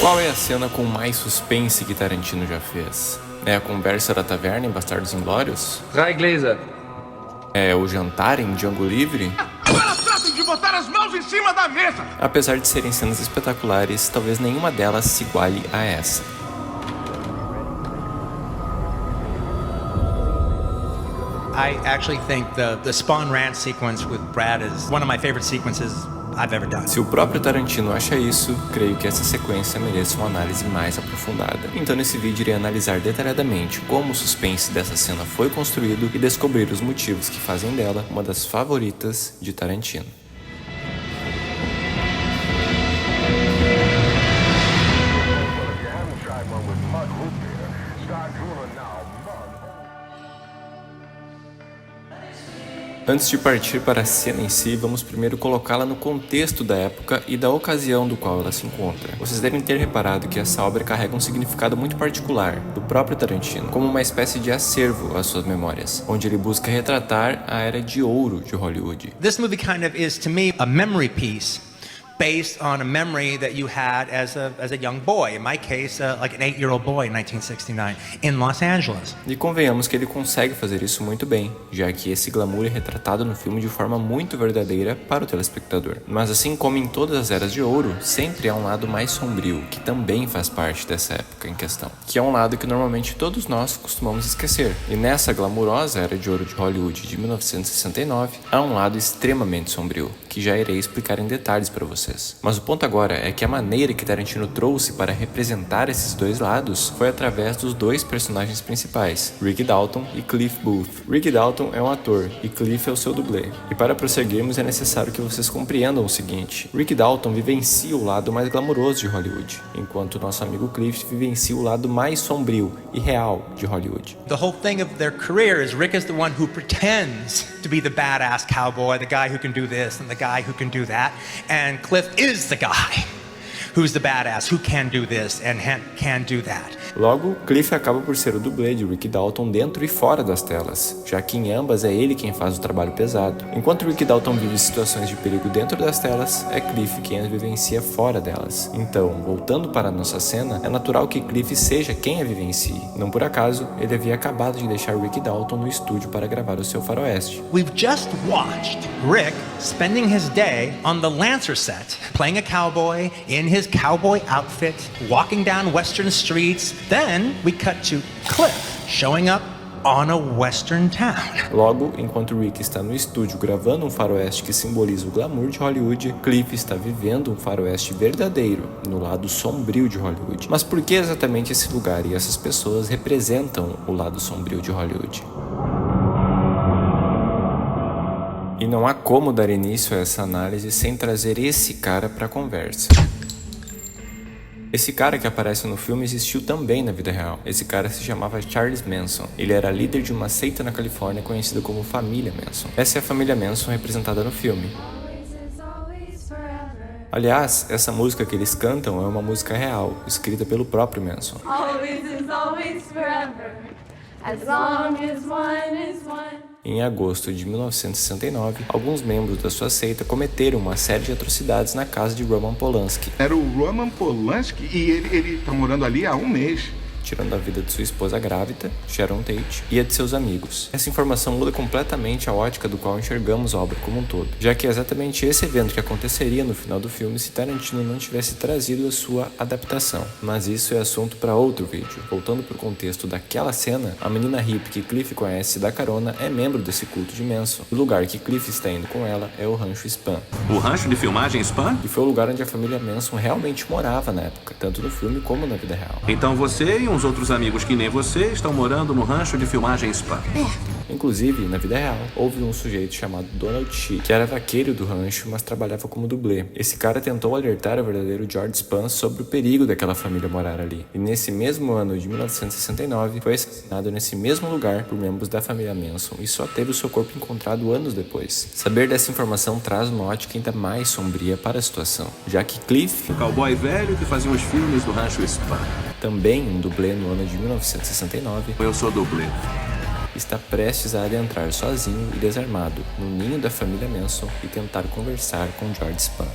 Qual é a cena com mais suspense que Tarantino já fez? É a conversa da taverna em Bastardos Inglórios? Drei Gläser. É o jantar em Django Livre? Agora tratem de botar as mãos em cima da mesa! Apesar de serem cenas espetaculares, talvez nenhuma delas se iguale a essa. I actually think the Spawn Ranch sequence with Brad is one of my favorite sequences I've ever done. Se o próprio Tarantino acha isso, creio que essa sequência merece uma análise mais aprofundada. Então nesse vídeo irei analisar detalhadamente como o suspense dessa cena foi construído e descobrir os motivos que fazem dela uma das favoritas de Tarantino. Antes de partir para a cena em si, vamos primeiro colocá-la no contexto da época e da ocasião do qual ela se encontra. Vocês devem ter reparado que essa obra carrega um significado muito particular do próprio Tarantino, como uma espécie de acervo às suas memórias, onde ele busca retratar a era de ouro de Hollywood. This movie kind of is, to me, a memory piece based on a memory that you had as a young boy. In my case, like an 8-year-old boy in 1969 in Los Angeles. E convenhamos que ele consegue fazer isso muito bem, já que esse glamour é retratado no filme de forma muito verdadeira para o telespectador. Mas assim como em todas as eras de ouro, sempre há um lado mais sombrio, que também faz parte dessa época em questão, que é um lado que normalmente todos nós costumamos esquecer. E nessa glamurosa era de ouro de Hollywood de 1969, há um lado extremamente sombrio, que já irei explicar em detalhes para vocês. Mas o ponto agora é que a maneira que Tarantino trouxe para representar esses dois lados foi através dos dois personagens principais, Rick Dalton e Cliff Booth. Rick Dalton é um ator e Cliff é o seu dublê. E para prosseguirmos é necessário que vocês compreendam o seguinte: Rick Dalton vivencia o lado mais glamouroso de Hollywood, enquanto nosso amigo Cliff vivencia o lado mais sombrio e real de Hollywood. The whole thing of their career is Rick is the one who pretends to be the badass cowboy, the guy who can do this and the guy who can do that, and Cliff is the guy who's the badass, who can do this and can do that. Logo, Cliff acaba por ser o dublê de Rick Dalton dentro e fora das telas, já que em ambas é ele quem faz o trabalho pesado. Enquanto Rick Dalton vive situações de perigo dentro das telas, é Cliff quem as vivencia fora delas. Então, voltando para a nossa cena, é natural que Cliff seja quem a vivencie. Não por acaso, ele havia acabado de deixar Rick Dalton no estúdio para gravar o seu faroeste. We've just watched Rick spending his day on the Lancer set, playing a cowboy in his cowboy outfit, walking down western streets. Then we cut to Cliff showing up on a western town. Logo, enquanto Rick está no estúdio gravando um faroeste que simboliza o glamour de Hollywood, Cliff está vivendo um faroeste verdadeiro, no lado sombrio de Hollywood. Mas por que exatamente esse lugar e essas pessoas representam o lado sombrio de Hollywood? E não há como dar início a essa análise sem trazer esse cara para a conversa. Esse cara que aparece no filme existiu também na vida real. Esse cara se chamava Charles Manson. Ele era líder de uma seita na Califórnia conhecida como Família Manson. Essa é a Família Manson representada no filme. Aliás, essa música que eles cantam é uma música real, escrita pelo próprio Manson. Always is always forever, as long as one is one. Em agosto de 1969, alguns membros da sua seita cometeram uma série de atrocidades na casa de Roman Polanski. Era o Roman Polanski e ele tá morando ali há um mês. Tirando a vida de sua esposa grávida, Sharon Tate, e a de seus amigos. Essa informação muda completamente a ótica do qual enxergamos a obra como um todo, já que é exatamente esse evento que aconteceria no final do filme se Tarantino não tivesse trazido a sua adaptação. Mas isso é assunto para outro vídeo. Voltando para o contexto daquela cena, a menina hippie que Cliff conhece da carona é membro desse culto de Manson. O lugar que Cliff está indo com ela é o Rancho Spahn. O rancho de filmagem Spahn? E foi o lugar onde a família Manson realmente morava na época, tanto no filme como na vida real. Então você e uns outros amigos que nem você estão morando no rancho de filmagem Spahn. Inclusive, na vida real, houve um sujeito chamado Donald Shee, que era vaqueiro do rancho, mas trabalhava como dublê. Esse cara tentou alertar o verdadeiro George Spahn sobre o perigo daquela família morar ali. E nesse mesmo ano de 1969, foi assassinado nesse mesmo lugar por membros da família Manson e só teve o seu corpo encontrado anos depois. Saber dessa informação traz uma ótica ainda mais sombria para a situação, já que Cliff, O cowboy velho que fazia os filmes do rancho Spahn. também um dublê no ano de 1969, Eu sou dublê. está prestes a adentrar sozinho e desarmado no ninho da família Manson e tentar conversar com George Spahn.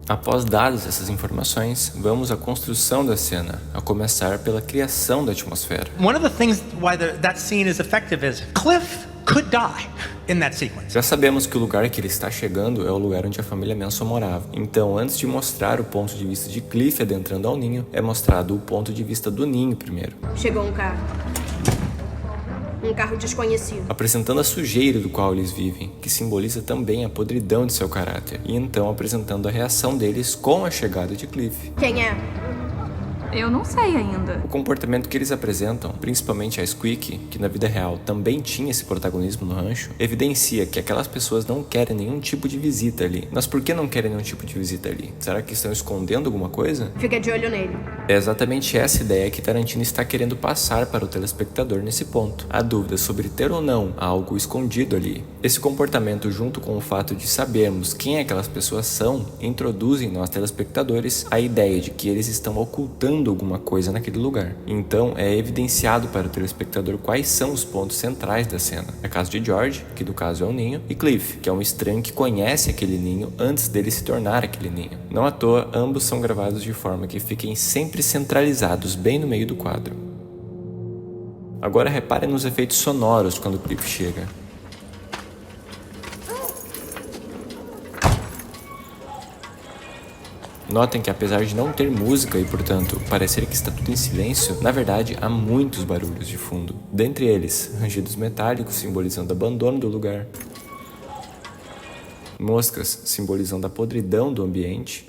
Após dadas essas informações, vamos à construção da cena, a começar pela criação da atmosfera. One of the things why that scene is effective is Cliff could die in that sequence. Já sabemos que o lugar que ele está chegando é o lugar onde a família Manson morava. Então, antes de mostrar o ponto de vista de Cliff adentrando ao ninho, é mostrado o ponto de vista do ninho primeiro. Chegou um carro. Um carro desconhecido. Apresentando a sujeira do qual eles vivem, que simboliza também a podridão de seu caráter. E então apresentando a reação deles com a chegada de Cliff. Quem é? Eu não sei ainda. O comportamento que eles apresentam, principalmente a Squeak, que na vida real também tinha esse protagonismo no rancho, evidencia que aquelas pessoas não querem nenhum tipo de visita ali. Mas por que não querem nenhum tipo de visita ali? Será que estão escondendo alguma coisa? Fica de olho nele. É exatamente essa ideia que Tarantino está querendo passar para o telespectador nesse ponto. A dúvida sobre ter ou não algo escondido ali. Esse comportamento, junto com o fato de sabermos quem aquelas pessoas são, introduzem nós telespectadores a ideia de que eles estão ocultando alguma coisa naquele lugar. Então é evidenciado para o telespectador quais são os pontos centrais da cena. É o caso de George, que no caso é o ninho, e Cliff, que é um estranho que conhece aquele ninho antes dele se tornar aquele ninho. Não à toa, ambos são gravados de forma que fiquem sempre centralizados bem no meio do quadro. Agora reparem nos efeitos sonoros quando Cliff chega. Notem que apesar de não ter música e, portanto, parecer que está tudo em silêncio, na verdade há muitos barulhos de fundo. Dentre eles, rangidos metálicos simbolizando o abandono do lugar, moscas simbolizando a podridão do ambiente,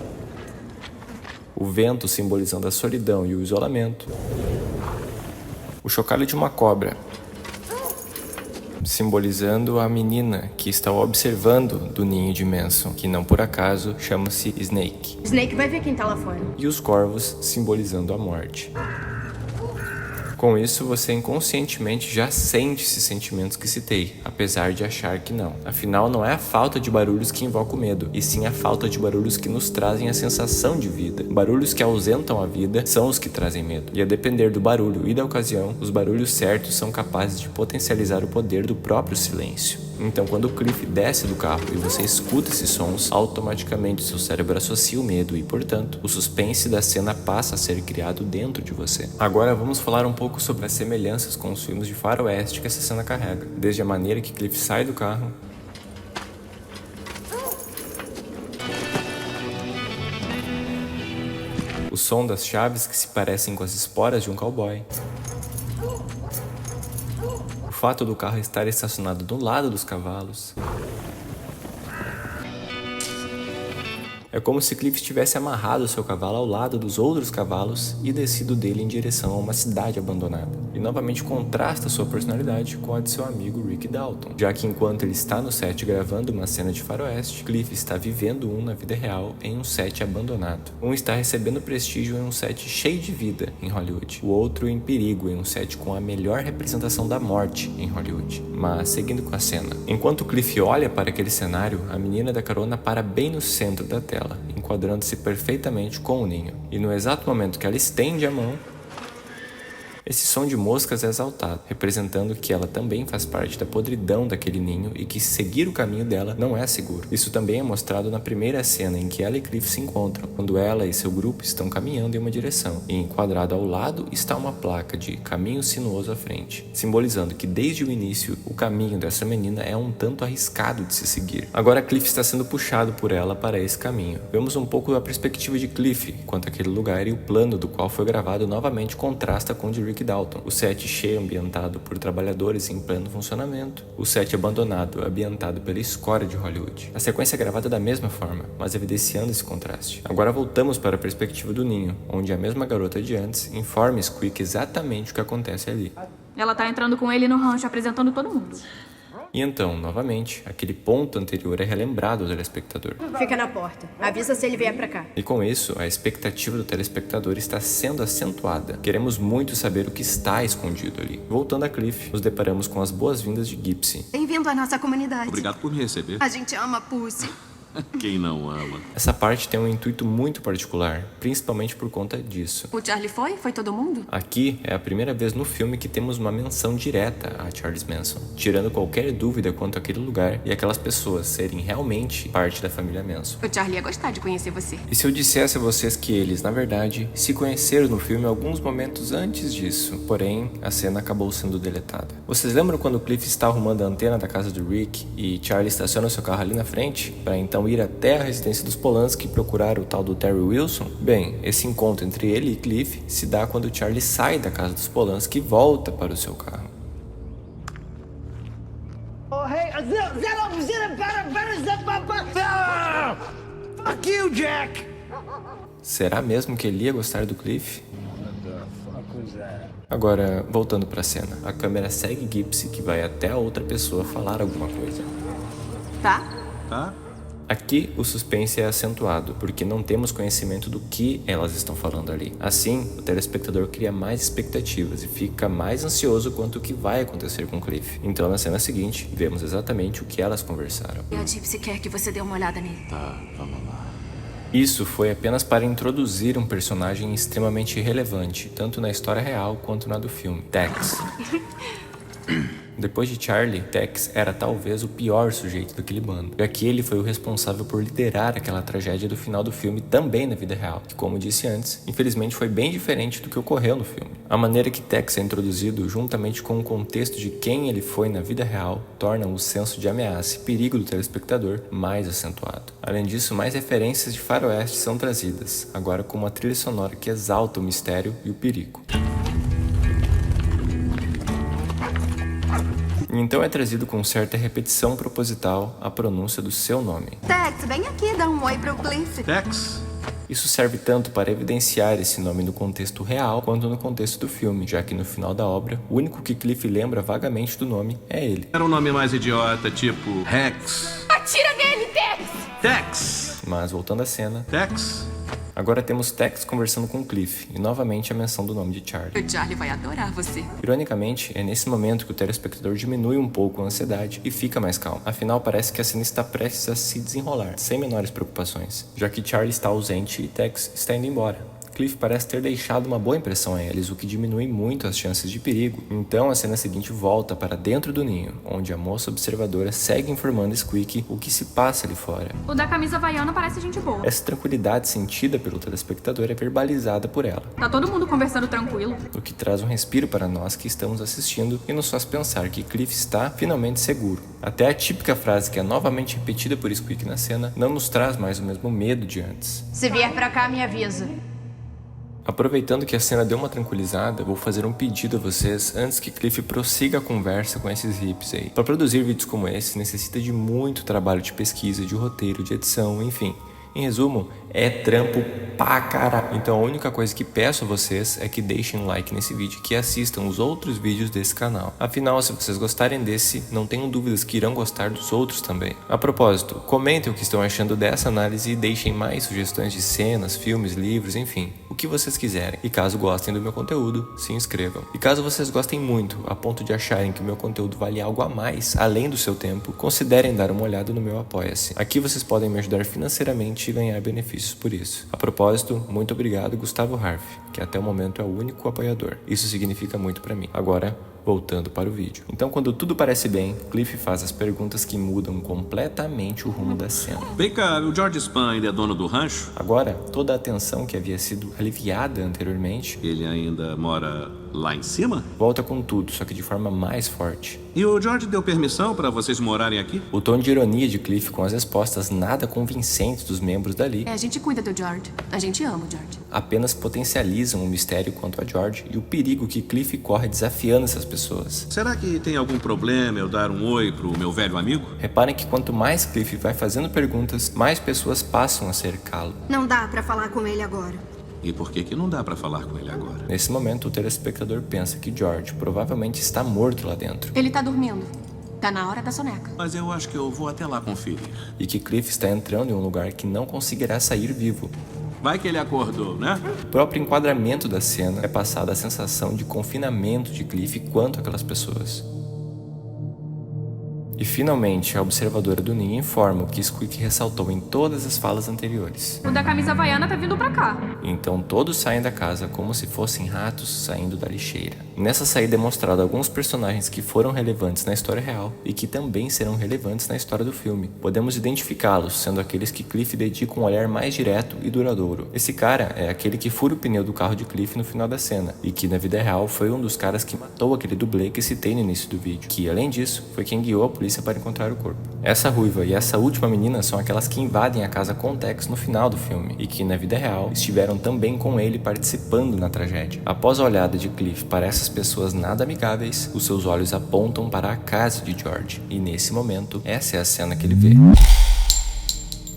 o vento simbolizando a solidão e o isolamento, o chocalho de uma cobra simbolizando a menina que está observando do ninho de Manson, que não por acaso chama-se Snake. Snake vai ver quem tá lá fora. E os corvos simbolizando a morte. Com isso, você inconscientemente já sente esses sentimentos que citei, apesar de achar que não. Afinal, não é a falta de barulhos que invoca o medo, e sim a falta de barulhos que nos trazem a sensação de vida. Barulhos que ausentam a vida são os que trazem medo. E a depender do barulho e da ocasião, os barulhos certos são capazes de potencializar o poder do próprio silêncio. Então, quando o Cliff desce do carro e você escuta esses sons, automaticamente seu cérebro associa o medo e, portanto, o suspense da cena passa a ser criado dentro de você. Agora vamos falar um pouco sobre as semelhanças com os filmes de faroeste que essa cena carrega. Desde a maneira que Cliff sai do carro, o som das chaves que se parecem com as esporas de um cowboy, o fato do carro estar estacionado do lado dos cavalos. É como se Cliff tivesse amarrado seu cavalo ao lado dos outros cavalos e descido dele em direção a uma cidade abandonada. E novamente contrasta sua personalidade com a de seu amigo Rick Dalton, já que enquanto ele está no set gravando uma cena de faroeste, Cliff está vivendo na vida real em um set abandonado. Um está recebendo prestígio em um set cheio de vida em Hollywood, o outro em perigo em um set com a melhor representação da morte em Hollywood. Mas seguindo com a cena, enquanto Cliff olha para aquele cenário, a menina da carona para bem no centro da tela, enquadrando-se perfeitamente com o ninho. E no exato momento que ela estende a mão, esse som de moscas é exaltado, representando que ela também faz parte da podridão daquele ninho e que seguir o caminho dela não é seguro. Isso também é mostrado na primeira cena em que ela e Cliff se encontram, quando ela e seu grupo estão caminhando em uma direção, e enquadrado ao lado está uma placa de caminho sinuoso à frente, simbolizando que desde o início o caminho dessa menina é um tanto arriscado de se seguir. Agora Cliff está sendo puxado por ela para esse caminho. Vemos um pouco a perspectiva de Cliff quanto àquele lugar e o plano do qual foi gravado novamente contrasta com o de Rick Dalton. O set cheio ambientado por trabalhadores em pleno funcionamento. O set abandonado ambientado pela escória de Hollywood. A sequência é gravada da mesma forma, mas evidenciando esse contraste. Agora voltamos para a perspectiva do ninho, onde a mesma garota de antes informa Squeak exatamente o que acontece ali. Ela tá entrando com ele no rancho, apresentando todo mundo. E então, novamente, aquele ponto anterior é relembrado ao telespectador. Fica na porta. Avisa se ele vier pra cá. E com isso, a expectativa do telespectador está sendo acentuada. Queremos muito saber o que está escondido ali. Voltando a Cliff, nos deparamos com as boas-vindas de Gypsy. Bem-vindo à nossa comunidade. Obrigado por me receber. A gente ama Pussy. Quem não ama? Essa parte tem um intuito muito particular, principalmente por conta disso. O Charlie foi? Foi todo mundo? Aqui é a primeira vez no filme que temos uma menção direta a Charles Manson, tirando qualquer dúvida quanto àquele lugar e aquelas pessoas serem realmente parte da família Manson. O Charlie ia gostar de conhecer você. E se eu dissesse a vocês que eles, na verdade, se conheceram no filme alguns momentos antes disso, porém, a cena acabou sendo deletada. Vocês lembram quando o Cliff está arrumando a antena da casa do Rick e Charlie estaciona seu carro ali na frente, para então ir até a residência dos Polanski e procurar o tal do Terry Wilson? Bem, esse encontro entre ele e Cliff se dá quando Charlie sai da casa dos Polanski e volta para o seu carro. Oh, hey, fuck you, Jack! Será mesmo que ele ia gostar do Cliff? Agora, voltando para a cena, a câmera segue Gypsy, que vai até a outra pessoa falar alguma coisa. Tá? Aqui o suspense é acentuado, porque não temos conhecimento do que elas estão falando ali. Assim, o telespectador cria mais expectativas e fica mais ansioso quanto o que vai acontecer com Cliff. Então, na cena seguinte, vemos exatamente o que elas conversaram. E a Gypsy quer que você dê uma olhada nele. Tá, vamos lá. Isso foi apenas para introduzir um personagem extremamente relevante, tanto na história real quanto na do filme, Tex. Depois de Charlie, Tex era talvez o pior sujeito daquele bando, já que ele foi o responsável por liderar aquela tragédia do final do filme também na vida real, que, como disse antes, infelizmente foi bem diferente do que ocorreu no filme. A maneira que Tex é introduzido, juntamente com o contexto de quem ele foi na vida real, torna o senso de ameaça e perigo do telespectador mais acentuado. Além disso, mais referências de faroeste são trazidas, agora com uma trilha sonora que exalta o mistério e o perigo. Então é trazido com certa repetição proposital a pronúncia do seu nome. Tex, vem aqui dar um oi pro Cliff. Tex? Isso serve tanto para evidenciar esse nome no contexto real quanto no contexto do filme, já que no final da obra, o único que Cliff lembra vagamente do nome é ele. Era um nome mais idiota, tipo Rex. Atira nele, Tex! Tex! Mas voltando à cena, Tex? agora temos Tex conversando com Cliff e novamente a menção do nome de Charlie. O Charlie vai adorar você. Ironicamente, é nesse momento que o telespectador diminui um pouco a ansiedade e fica mais calmo. Afinal, parece que a cena está prestes a se desenrolar, sem menores preocupações, já que Charlie está ausente e Tex está indo embora. Cliff parece ter deixado uma boa impressão a eles, o que diminui muito as chances de perigo. Então a cena seguinte volta para dentro do ninho, onde a moça observadora segue informando Squeak o que se passa ali fora. O da camisa havaiana parece gente boa. Essa tranquilidade sentida pelo telespectador é verbalizada por ela, Tá todo mundo conversando tranquilo. o que traz um respiro para nós que estamos assistindo e nos faz pensar que Cliff está finalmente seguro. Até a típica frase que é novamente repetida por Squeak na cena não nos traz mais o mesmo medo de antes. Se vier pra cá, me avisa. Aproveitando que a cena deu uma tranquilizada, vou fazer um pedido a vocês antes que Cliff prossiga a conversa com esses hips aí. Para produzir vídeos como esse, necessita de muito trabalho de pesquisa, de roteiro, de edição, enfim. Em resumo, é trampo pra caralho. Então a única coisa que peço a vocês é que deixem um like nesse vídeo e que assistam os outros vídeos desse canal. Afinal, se vocês gostarem desse, não tenham dúvidas que irão gostar dos outros também. A propósito, comentem o que estão achando dessa análise e deixem mais sugestões de cenas, filmes, livros, enfim, o que vocês quiserem. E caso gostem do meu conteúdo, se inscrevam. E caso vocês gostem muito, a ponto de acharem que o meu conteúdo vale algo a mais, além do seu tempo, considerem dar uma olhada no meu Apoia-se. Aqui vocês podem me ajudar financeiramente e ganhar benefícios por isso. A propósito, muito obrigado Gustavo Harf, que até o momento é o único apoiador. Isso significa muito pra mim. Agora, voltando para o vídeo. Então, quando tudo parece bem, Cliff faz as perguntas que mudam completamente o rumo da cena. Vem cá, o George Spahn, ele é dono do rancho? Agora, toda a tensão que havia sido aliviada anteriormente, Ele ainda mora lá em cima? volta com tudo, só que de forma mais forte. E o George deu permissão para vocês morarem aqui? O tom de ironia de Cliff com as respostas nada convincentes dos membros dali A gente cuida do George. A gente ama o George. apenas potencializam o mistério quanto a George e o perigo que Cliff corre desafiando essas pessoas. Será que tem algum problema eu dar um oi pro meu velho amigo? Reparem que quanto mais Cliff vai fazendo perguntas, mais pessoas passam a cercá-lo. Não dá pra falar com ele agora. E por que não dá para falar com ele agora? Nesse momento, o telespectador pensa que George provavelmente está morto lá dentro Ele tá dormindo. Tá na hora da soneca. Mas eu acho que eu vou até lá conferir. e que Cliff está entrando em um lugar que não conseguirá sair vivo. Vai que ele acordou, né? O próprio enquadramento da cena é passada a sensação de confinamento de Cliff quanto àquelas pessoas. E finalmente, a observadora do ninho informa o que Squeak ressaltou em todas as falas anteriores. O da camisa havaiana tá vindo pra cá. Então todos saem da casa como se fossem ratos saindo da lixeira. Nessa saída é mostrado alguns personagens que foram relevantes na história real e que também serão relevantes na história do filme. Podemos identificá-los, sendo aqueles que Cliff dedica um olhar mais direto e duradouro. Esse cara é aquele que fura o pneu do carro de Cliff no final da cena, e que na vida real foi um dos caras que matou aquele dublê que citei no início do vídeo, que além disso, foi quem guiou a polícia para encontrar o corpo. Essa ruiva e essa última menina são aquelas que invadem a casa com Tex no final do filme, e que na vida real estiveram também com ele participando na tragédia. Após a olhada de Cliff para essas pessoas nada amigáveis, os seus olhos apontam para a casa de George, e nesse momento, essa é a cena que ele vê.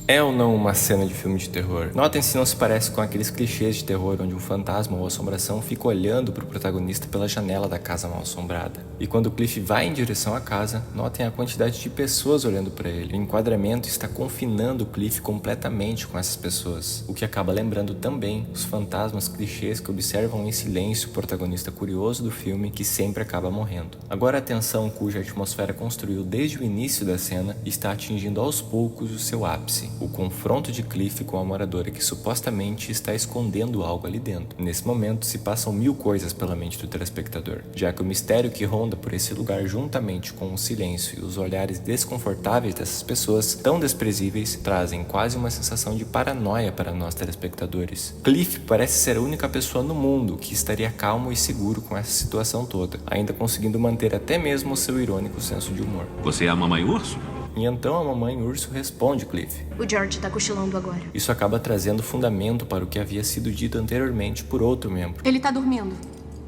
É ou não uma cena de filme de terror? Notem se não se parece com aqueles clichês de terror onde um fantasma ou assombração fica olhando para o protagonista pela janela da casa mal assombrada. E quando Cliff vai em direção à casa, notem a quantidade de pessoas olhando para ele. O enquadramento está confinando Cliff completamente com essas pessoas, o que acaba lembrando também os fantasmas clichês que observam em silêncio o protagonista curioso do filme que sempre acaba morrendo. Agora a tensão cuja atmosfera construiu desde o início da cena está atingindo aos poucos o seu ápice. O confronto de Cliff com a moradora que supostamente está escondendo algo ali dentro. Nesse momento se passam 1000 coisas pela mente do telespectador, já que o mistério que ronda por esse lugar juntamente com o silêncio e os olhares desconfortáveis dessas pessoas tão desprezíveis trazem quase uma sensação de paranoia para nós telespectadores. Cliff parece ser a única pessoa no mundo que estaria calmo e seguro com essa situação toda, ainda conseguindo manter até mesmo o seu irônico senso de humor. Você é a mamãe urso? E então a mamãe urso responde Cliff. O George tá cochilando agora. Isso acaba trazendo fundamento para o que havia sido dito anteriormente por outro membro. Ele tá dormindo.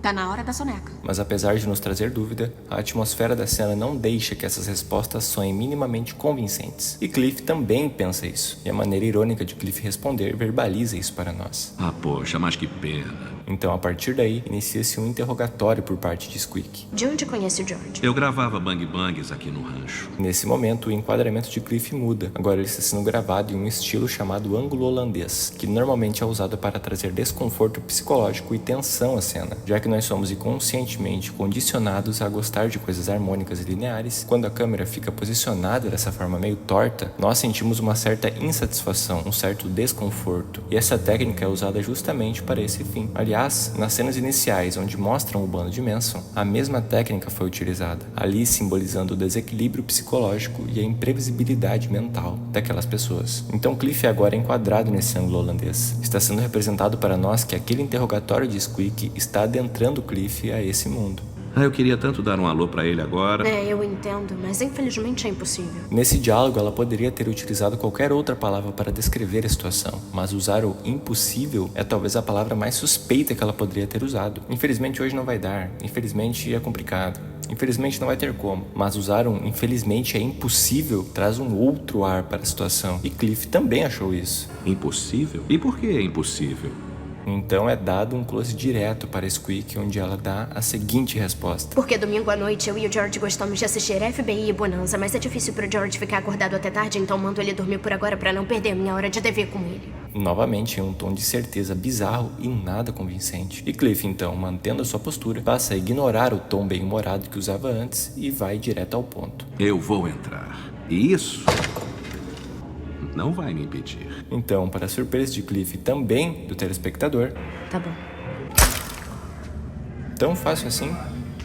Tá na hora da soneca. Mas apesar de nos trazer dúvida, a atmosfera da cena não deixa que essas respostas soem minimamente convincentes. E Cliff também pensa isso. E a maneira irônica de Cliff responder verbaliza isso para nós. Ah, poxa, mas que pena. Então, a partir daí, inicia-se um interrogatório por parte de Squeak. De onde conhece o George? Eu gravava Bang Bangs aqui no rancho. Nesse momento, o enquadramento de Cliff muda. Agora ele está sendo gravado em um estilo chamado ângulo holandês, que normalmente é usado para trazer desconforto psicológico e tensão à cena, já que nós somos inconscientemente condicionados a gostar de coisas harmônicas e lineares. Quando a câmera fica posicionada dessa forma meio torta, nós sentimos uma certa insatisfação, um certo desconforto, e essa técnica é usada justamente para esse fim. Aliás, nas cenas iniciais onde mostram o bando de Manson, a mesma técnica foi utilizada, ali simbolizando o desequilíbrio psicológico e a imprevisibilidade mental daquelas pessoas. Então Cliff é agora enquadrado nesse ângulo holandês. Está sendo representado para nós que aquele interrogatório de Squeak está adentrando Cliff a esse mundo. Ah, eu queria tanto dar um alô pra ele agora. É, eu entendo, mas infelizmente é impossível. Nesse diálogo, ela poderia ter utilizado qualquer outra palavra para descrever a situação, mas usar o impossível é talvez a palavra mais suspeita que ela poderia ter usado. Infelizmente hoje não vai dar, infelizmente é complicado, infelizmente não vai ter como, mas usar um infelizmente é impossível traz um outro ar para a situação, e Cliff também achou isso. Impossível? E por que é impossível? Então é dado um close direto para Squeak, onde ela dá a seguinte resposta. Porque domingo à noite eu e o George gostamos de assistir FBI e Bonanza, mas é difícil pro George ficar acordado até tarde, então mando ele dormir por agora pra não perder a minha hora de dever com ele. Novamente em um tom de certeza bizarro e nada convincente. E Cliff, então, mantendo a sua postura, passa a ignorar o tom bem-humorado que usava antes e vai direto ao ponto. Eu vou entrar. E isso não vai me impedir. Então, para a surpresa de Cliff e também do telespectador... Tá bom. Tão fácil assim?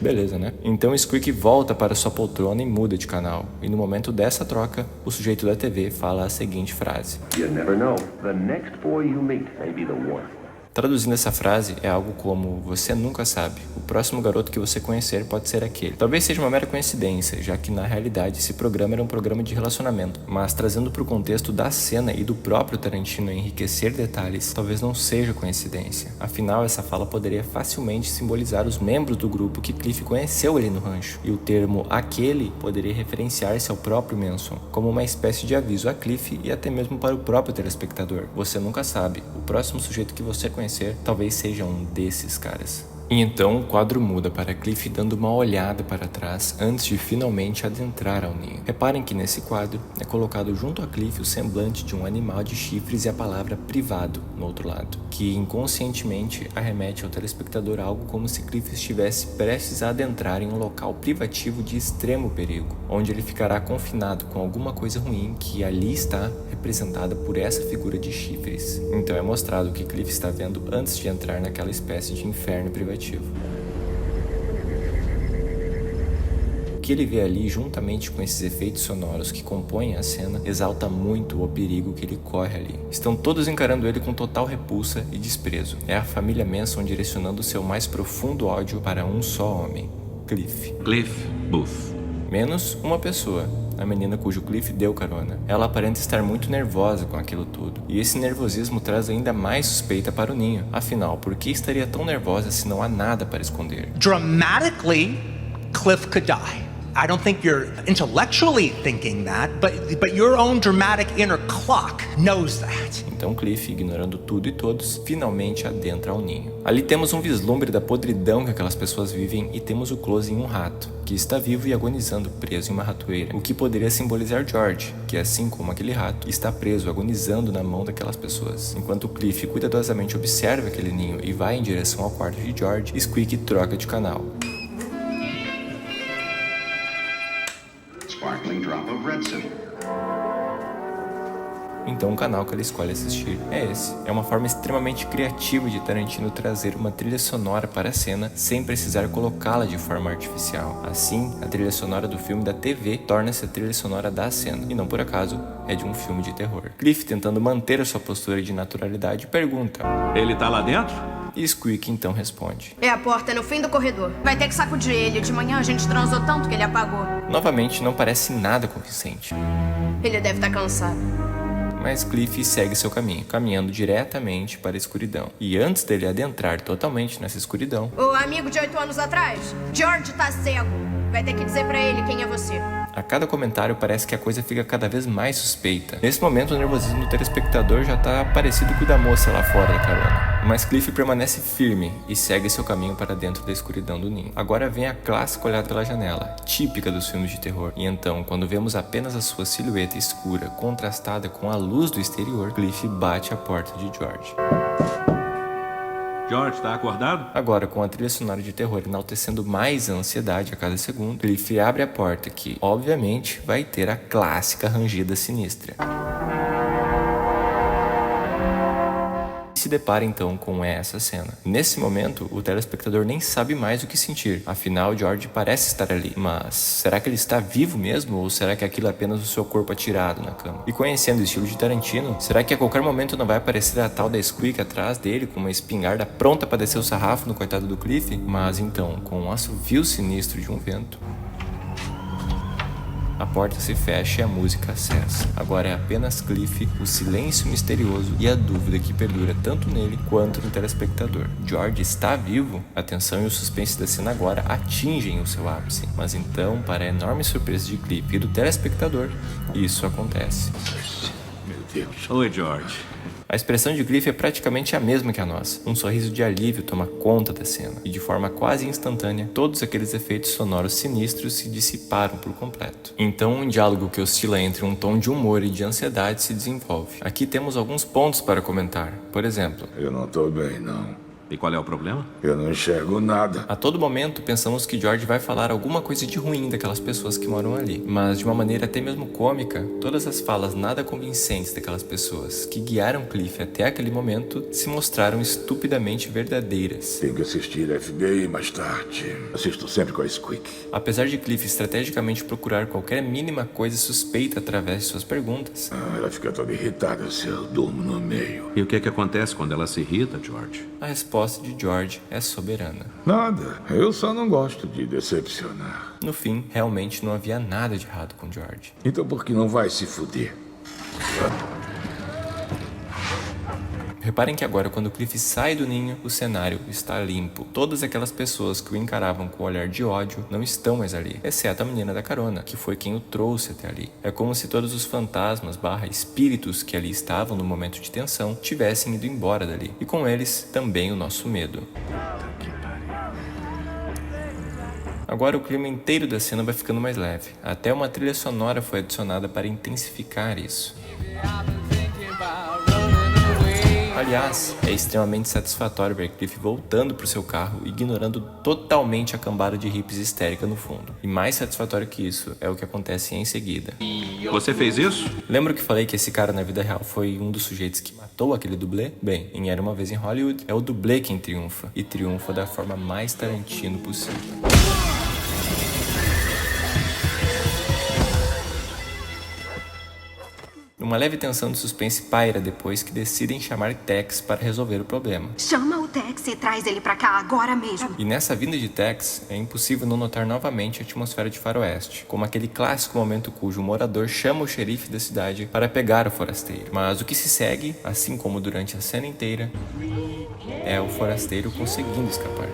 Beleza, né? Então Squeak volta para sua poltrona e muda de canal. E no momento dessa troca, o sujeito da TV fala a seguinte frase. You never know. The next boy you meet may be the one. Traduzindo essa frase, é algo como: você nunca sabe, o próximo garoto que você conhecer pode ser aquele. Talvez seja uma mera coincidência, já que na realidade esse programa era um programa de relacionamento, mas trazendo para o contexto da cena e do próprio Tarantino enriquecer detalhes, talvez não seja coincidência. Afinal, essa fala poderia facilmente simbolizar os membros do grupo que Cliff conheceu ali no rancho, e o termo aquele poderia referenciar-se ao próprio Manson, como uma espécie de aviso a Cliff e até mesmo para o próprio telespectador. Você nunca sabe, o próximo sujeito que você conhecer talvez seja um desses caras. E então o quadro muda para Cliff dando uma olhada para trás antes de finalmente adentrar ao ninho. Reparem que nesse quadro é colocado junto a Cliff o semblante de um animal de chifres e a palavra privado no outro lado, que inconscientemente arremete ao telespectador algo como se Cliff estivesse prestes a adentrar em um local privativo de extremo perigo, onde ele ficará confinado com alguma coisa ruim que ali está representada por essa figura de chifres. Então é mostrado o que Cliff está vendo antes de entrar naquela espécie de inferno privativo. O que ele vê ali, juntamente com esses efeitos sonoros que compõem a cena, exalta muito o perigo que ele corre ali. Estão todos encarando ele com total repulsa e desprezo. É a família Manson direcionando seu mais profundo ódio para um só homem, Cliff. Cliff Booth. Menos uma pessoa, a menina cujo Cliff deu carona. Ela aparenta estar muito nervosa com aquilo tudo, e esse nervosismo traz ainda mais suspeita para o ninho. Afinal, por que estaria tão nervosa se não há nada para esconder? Dramatically, Cliff could die. I don't think you're intellectually thinking that, but your own dramatic inner clock knows that. Então Cliff, ignorando tudo e todos, finalmente adentra ao ninho. Ali temos um vislumbre da podridão que aquelas pessoas vivem e temos o close em um rato, que está vivo e agonizando preso em uma ratoeira, o que poderia simbolizar George, que assim como aquele rato, está preso agonizando na mão daquelas pessoas. Enquanto Cliff cuidadosamente observa aquele ninho e vai em direção ao quarto de George, Squeak troca de canal. Sparkling drop of Redson. Então o canal que ela escolhe assistir é esse. É uma forma extremamente criativa de Tarantino trazer uma trilha sonora para a cena sem precisar colocá-la de forma artificial. Assim, a trilha sonora do filme da TV torna-se a trilha sonora da cena, e não por acaso é de um filme de terror. Cliff, tentando manter a sua postura de naturalidade, pergunta: Ele tá lá dentro? E Squeak então responde: É a porta no fim do corredor. Vai ter que sacudir ele. De manhã a gente transou tanto que ele apagou. Novamente, não parece nada convincente. Ele deve estar cansado. Mas Cliff segue seu caminho, caminhando diretamente para a escuridão. E antes dele adentrar totalmente nessa escuridão... O amigo de 8 anos atrás? George tá cego. Vai ter que dizer pra ele quem é você. A cada comentário parece que a coisa fica cada vez mais suspeita. Nesse momento o nervosismo do telespectador já tá parecido com o da moça lá fora da carona. Mas Cliff permanece firme e segue seu caminho para dentro da escuridão do ninho. Agora vem a clássica olhada pela janela, típica dos filmes de terror. E então, quando vemos apenas a sua silhueta escura contrastada com a luz do exterior, Cliff bate a porta de George. George, tá acordado? Agora, com a trilha sonora de terror enaltecendo mais a ansiedade a cada segundo, Cliff abre a porta que, obviamente, vai ter a clássica rangida sinistra. Se depara então com essa cena. Nesse momento, o telespectador nem sabe mais o que sentir. Afinal, George parece estar ali. Mas será que ele está vivo mesmo? Ou será que aquilo é apenas o seu corpo atirado na cama? E conhecendo o estilo de Tarantino, será que a qualquer momento não vai aparecer a tal da Squeak atrás dele com uma espingarda pronta para descer o sarrafo no coitado do Cliff? Mas então, com um assovio sinistro de um vento, a porta se fecha e a música cessa. Agora é apenas Cliff, o silêncio misterioso e a dúvida que perdura tanto nele quanto no telespectador. George está vivo? A tensão e o suspense da cena agora atingem o seu ápice. Mas então, para a enorme surpresa de Cliff e do telespectador, isso acontece. Meu Deus. Oi, George. A expressão de Cliff é praticamente a mesma que a nossa. Um sorriso de alívio toma conta da cena, e de forma quase instantânea, todos aqueles efeitos sonoros sinistros se dissiparam por completo. Então, um diálogo que oscila entre um tom de humor e de ansiedade se desenvolve. Aqui temos alguns pontos para comentar. Por exemplo, Eu não tô bem, não. E qual é o problema? Eu não enxergo nada. a todo momento pensamos que George vai falar alguma coisa de ruim daquelas pessoas que moram ali. Mas de uma maneira até mesmo cômica, todas as falas nada convincentes daquelas pessoas que guiaram Cliff até aquele momento se mostraram estupidamente verdadeiras. Tenho que assistir FBI mais tarde. Assisto sempre com a Squeak. Apesar de Cliff estrategicamente procurar qualquer mínima coisa suspeita através de suas perguntas, Ela fica toda irritada se eu durmo no meio. E o que é que acontece quando ela se irrita, George? a resposta de George é soberana. Nada. Eu só não gosto de decepcionar. No fim, realmente não havia nada de errado com George. Então por que não vai se fuder? Reparem que agora, quando Cliff sai do ninho, o cenário está limpo. Todas aquelas pessoas que o encaravam com um olhar de ódio não estão mais ali, exceto a menina da carona, que foi quem o trouxe até ali. É como se todos os fantasmas / espíritos que ali estavam no momento de tensão tivessem ido embora dali. E com eles, também o nosso medo. Agora o clima inteiro da cena vai ficando mais leve. Até uma trilha sonora foi adicionada para intensificar isso. Aliás, é extremamente satisfatório ver Cliff voltando pro seu carro, ignorando totalmente a cambada de hippies histérica no fundo. E mais satisfatório que isso é o que acontece em seguida. Você fez isso? Lembra que falei que esse cara na vida real foi um dos sujeitos que matou aquele dublê? Bem, em Era Uma Vez em Hollywood, é o dublê quem triunfa. E triunfa da forma mais Tarantino possível. Uma leve tensão de suspense paira depois que decidem chamar Tex para resolver o problema. Chama o Tex e traz ele pra cá agora mesmo. E nessa vinda de Tex, é impossível não notar novamente a atmosfera de faroeste, como aquele clássico momento cujo morador chama o xerife da cidade para pegar o forasteiro. Mas o que se segue, assim como durante a cena inteira, é o forasteiro conseguindo escapar.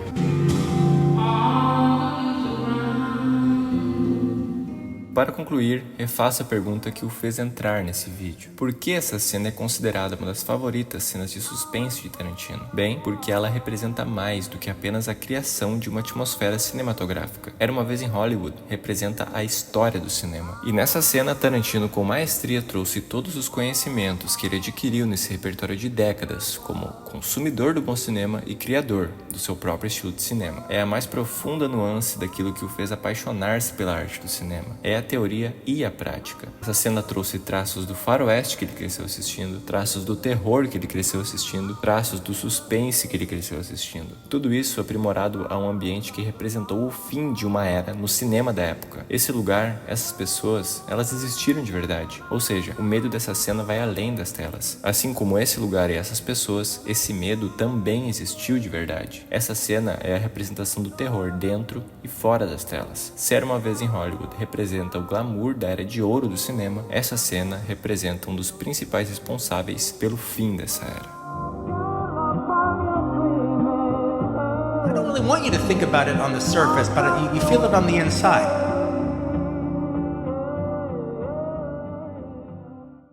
Para concluir, refaço a pergunta que o fez entrar nesse vídeo. Por que essa cena é considerada uma das favoritas cenas de suspense de Tarantino? Bem, porque ela representa mais do que apenas a criação de uma atmosfera cinematográfica. Era Uma Vez em Hollywood representa a história do cinema. E nessa cena, Tarantino com maestria trouxe todos os conhecimentos que ele adquiriu nesse repertório de décadas, como consumidor do bom cinema e criador do seu próprio estilo de cinema. É a mais profunda nuance daquilo que o fez apaixonar-se pela arte do cinema. É a teoria e a prática. Essa cena trouxe traços do faroeste que ele cresceu assistindo, traços do terror que ele cresceu assistindo, traços do suspense que ele cresceu assistindo. Tudo isso aprimorado a um ambiente que representou o fim de uma era no cinema da época. Esse lugar, essas pessoas, elas existiram de verdade. Ou seja, o medo dessa cena vai além das telas. Assim como esse lugar e essas pessoas, esse medo também existiu de verdade. Essa cena é a representação do terror dentro e fora das telas. Se Era Uma Vez em Hollywood representa o glamour da era de ouro do cinema, essa cena representa um dos principais responsáveis pelo fim dessa era. I don't really want you to think about it on the surface, but you feel it on the inside.